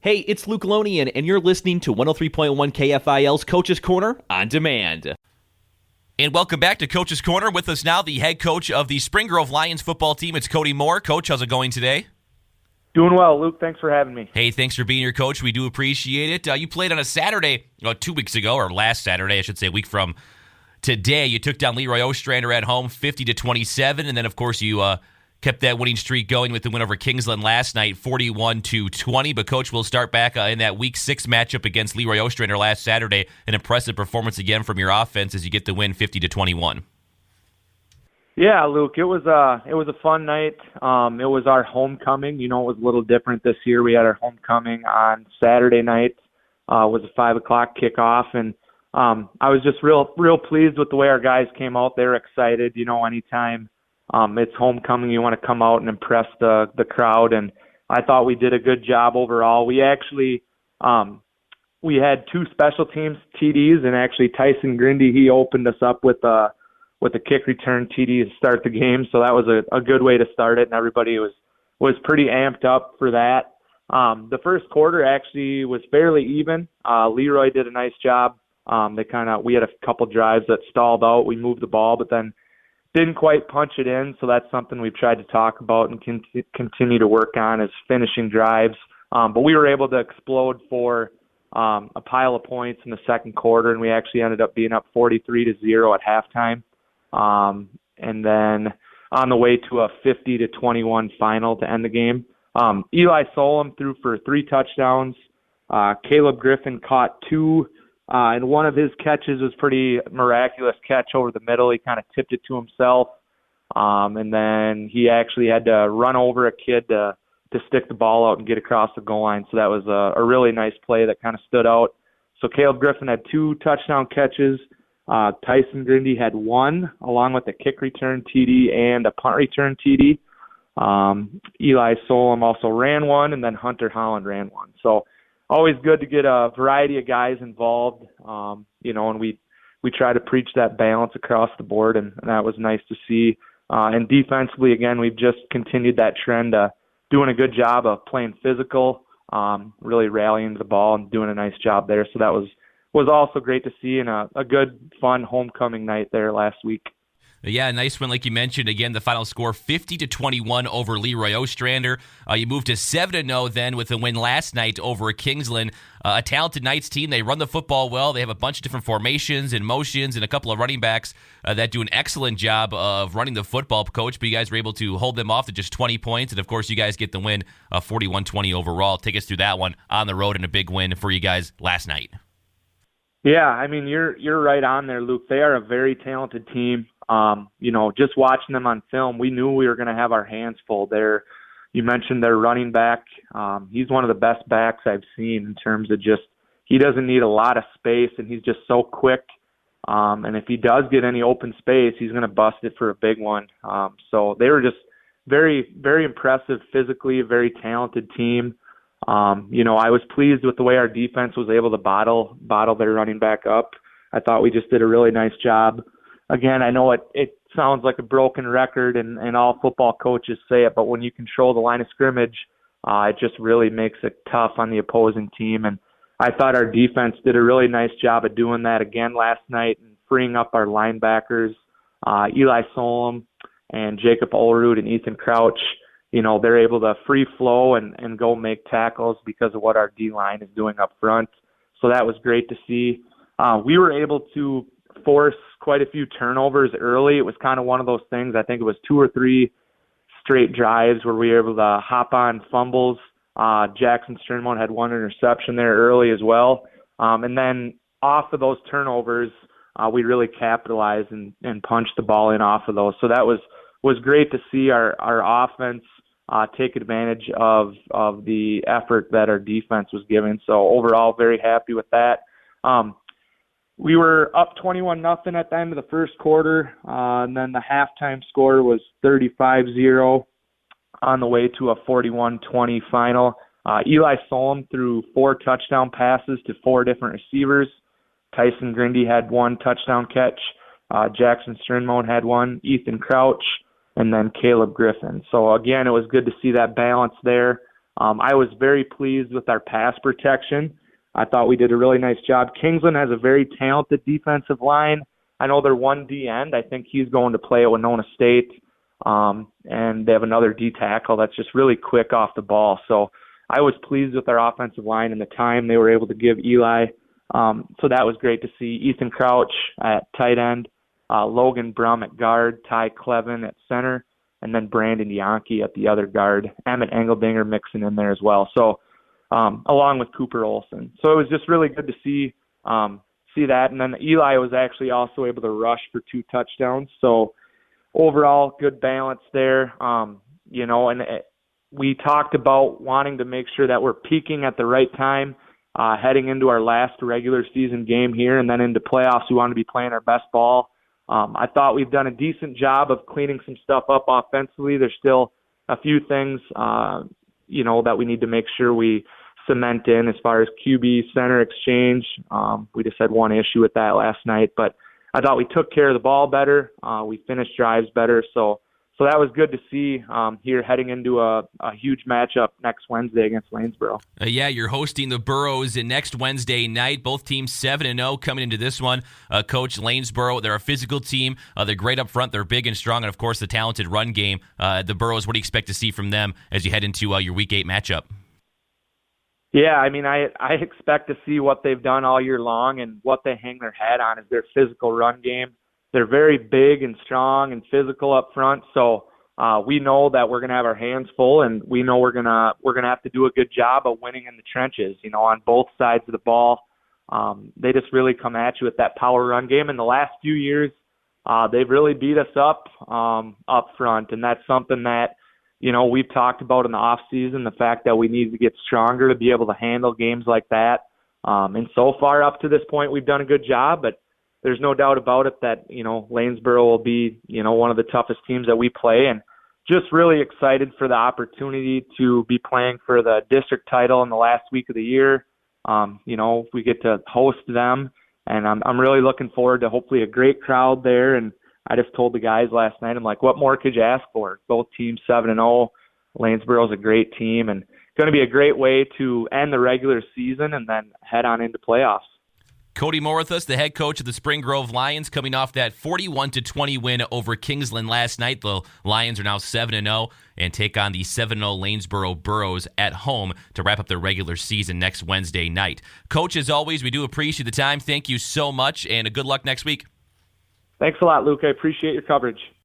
Hey, it's Luke Lonien, and you're listening to 103.1 KFIL's Coach's Corner on demand. And welcome back to Coach's Corner. With us now, the head coach of the Spring Grove Lions football team. It's Kody Moore. Coach, how's it going today? Doing well, Luke. Thanks for having me. Hey, thanks for being here, Coach. We do appreciate it. You played on a Saturday, 2 weeks ago, or last Saturday, I should say, a week from today. You took down Leroy Ostrander at home, 50-27, and then, of course, you kept that winning streak going with the win over Kingsland last night, 41-20. But, Coach, we'll start back in that Week 6 matchup against Leroy Ostrander last Saturday. An impressive performance again from your offense as you get the win 50-21. Yeah, Luke, it was a fun night. It was our homecoming. It was a little different this year. We had our homecoming on Saturday night. It was a 5 o'clock kickoff, and I was just real pleased with the way our guys came out. They were excited. Anytime it's homecoming, you want to come out and impress the crowd, and I thought we did a good job overall. We actually we had 2 special teams TDs, and actually Tyson Grindy, he opened us up with a kick return TD to start the game, so that was a good way to start it, and everybody was pretty amped up for that. The first quarter actually was fairly even. Leroy did a nice job. We had a couple drives that stalled out. We moved the ball, but then didn't quite punch it in, so that's something we've tried to talk about and continue to work on is finishing drives. But we were able to explode for a pile of points in the second quarter, and we actually ended up being up 43-0 at halftime. And then on the way to a 50-21 final to end the game. Eli Solom threw for 3 touchdowns. Caleb Griffin caught 2. And one of his catches was pretty miraculous catch over the middle. He kind of tipped it to himself. And then he actually had to run over a kid to stick the ball out and get across the goal line. So that was a really nice play that kind of stood out. So Caleb Griffin had 2 touchdown catches. Tyson Grindy had 1, along with a kick return TD and a punt return TD. Eli Solom also ran 1, and then Hunter Holland ran 1. So always good to get a variety of guys involved, and we try to preach that balance across the board, and that was nice to see. And defensively, again, we've just continued that trend, doing a good job of playing physical, really rallying to the ball and doing a nice job there. So that was also great to see, and a good, fun homecoming night there last week. Yeah, nice one, like you mentioned. Again, the final score, 50-21 over Leroy Ostrander. You moved to 7-0 then with a win last night over Kingsland. A talented Knights team. They run the football well. They have a bunch of different formations and motions and a couple of running backs that do an excellent job of running the football, Coach. But you guys were able to hold them off to just 20 points. And, of course, you guys get the win, 41-20 overall. Take us through that one on the road and a big win for you guys last night. Yeah, I mean, you're right on there, Luke. They are a very talented team. Just watching them on film, we knew we were going to have our hands full. You mentioned their running back. He's one of the best backs I've seen in terms of he doesn't need a lot of space, and he's just so quick. And if he does get any open space, he's going to bust it for a big one. So they were just very, very impressive physically, a very talented team. I was pleased with the way our defense was able to bottle their running back up. I thought we just did a really nice job. Again, I know it sounds like a broken record, and all football coaches say it, but when you control the line of scrimmage, it just really makes it tough on the opposing team. And I thought our defense did a really nice job of doing that again last night and freeing up our linebackers, Eli Solom and Jacob Olrud and Ethan Crouch. They're able to free flow and go make tackles because of what our D-line is doing up front. So that was great to see. We were able to force quite a few turnovers early. It was kind of one of those things. I think it was 2 or 3 straight drives where we were able to hop on fumbles. Jackson Sternmont had 1 interception there early as well. And then off of those turnovers, we really capitalized and punched the ball in off of those. So that was great to see our offense take advantage of the effort that our defense was giving. So overall, very happy with that. We were up 21-0 at the end of the first quarter, and then the halftime score was 35-0 on the way to a 41-20 final. Eli Solom threw 4 touchdown passes to 4 different receivers. Tyson Grindy had 1 touchdown catch. Jackson Sternmont had 1. Ethan Crouch, and then Caleb Griffin. So, again, it was good to see that balance there. I was very pleased with our pass protection. I thought we did a really nice job. Kingsland has a very talented defensive line. I know they're one D end. I think he's going to play at Winona State. And they have another D tackle that's just really quick off the ball. So I was pleased with our offensive line and the time they were able to give Eli. So that was great to see. Ethan Crouch at tight end, Logan Brum at guard, Ty Clevin at center, and then Brandon Yankee at the other guard. Emmett Engeldinger mixing in there as well. So along with Cooper Olson. So it was just really good to see that. And then Eli was actually also able to rush for 2 touchdowns. So overall, good balance there. We talked about wanting to make sure that we're peaking at the right time, heading into our last regular season game here, and then into playoffs, we want to be playing our best ball. I thought we've done a decent job of cleaning some stuff up offensively. There's still a few things, that we need to make sure we cement in as far as QB center exchange. We just had one issue with that last night, but I thought we took care of the ball better. We finished drives better. So that was good to see here heading into a huge matchup next Wednesday against Lanesboro. You're hosting the Burros next Wednesday night. Both teams 7-0 coming into this one. Coach, Lanesboro, they're a physical team. They're great up front. They're big and strong. And, of course, the talented run game. The Burros, what do you expect to see from them as you head into your Week 8 matchup? Yeah, I expect to see what they've done all year long, and what they hang their hat on is their physical run game. They're very big and strong and physical up front, so we know that we're going to have our hands full, and we know we're going to have to do a good job of winning in the trenches, on both sides of the ball. They just really come at you with that power run game. In the last few years, they've really beat us up front, and that's something that we've talked about in the off season, the fact that we need to get stronger to be able to handle games like that. And so far up to this point, we've done a good job, but there's no doubt about it that, Lanesboro will be, one of the toughest teams that we play, and just really excited for the opportunity to be playing for the district title in the last week of the year. We get to host them, and I'm really looking forward to hopefully a great crowd there. And I just told the guys last night, I'm like, what more could you ask for? Both teams 7-0. Lanesboro's a great team, and going to be a great way to end the regular season and then head on into playoffs. Kody Moore with us, the head coach of the Spring Grove Lions, coming off that 41-20 win over Kingsland last night. The Lions are now 7-0 and take on the 7-0 Lanesboro Burros at home to wrap up their regular season next Wednesday night. Coach, as always, we do appreciate the time. Thank you so much, and good luck next week. Thanks a lot, Luke. I appreciate your coverage.